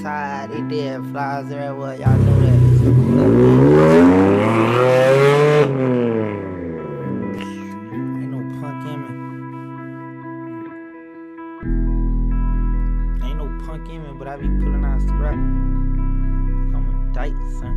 outside, they dead flies everywhere, y'all know that. Ain't no punk in me. Ain't no punk in me, but I be pulling out scrap. I'm a dyke, son.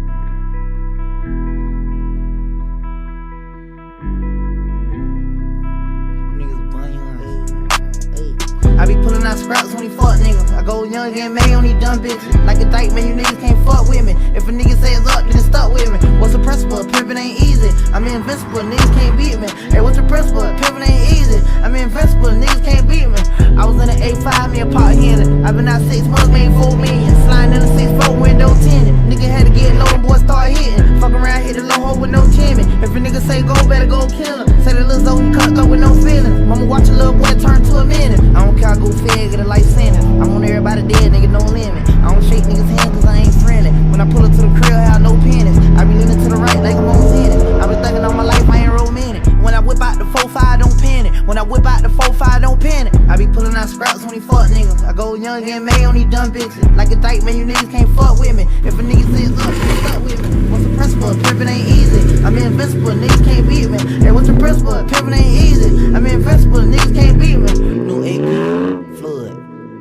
I be pulling out scraps when he fuck niggas. I go young and made on these dumb bitches. Like a dyke, man, you niggas can't fuck with me. If a nigga say it's up, then it's stuck with me. What's the principle? Pimpin' ain't easy. I'm invincible, niggas can't beat me. Hey, what's the principle? Pimpin' ain't easy. I'm invincible, niggas can't beat me. I was in an A5, me a pot Henry. I been out 6 months, made 4 million. Sliding in a 6-4 window tinted. Nigga had to get low, and boy start hitting. Fuck around, hit the low hole with no timmy. If a nigga say go, better go kill him. Say the little Zoe, he cut up with no feelings. Mama watch a little boy turn to a minute. I don't care, I go fed, get a life sentence. I want everybody dead, nigga, no limit. I don't shake niggas' hands cause I ain't friendly. When I pull up to the crib, I have no pennies. I be leaning to the right like I'm on tennis. I been thinking all my life, I ain't romantic. When I whip out the 4-5, don't panic. When I whip out the 4-5, don't panic. I be pulling out scraps when he fuck niggas. I go young and made on these dumb bitches. Like a dyke, man, you niggas can't fuck with me. If a nigga says up, you stuck with me. What's the principle? Pimpin' ain't easy. I'm invincible, niggas can't beat me. Hey, what's the principle? Pimpin' ain't easy. I'm invincible, niggas can't beat me. New AP, flood,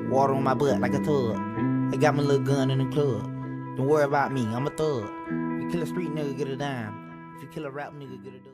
water on my butt like a tub. I got my little gun in the club. Don't worry about me, I'm a thug. You kill a street nigga, get a dime. If you kill a rap nigga, get a dub.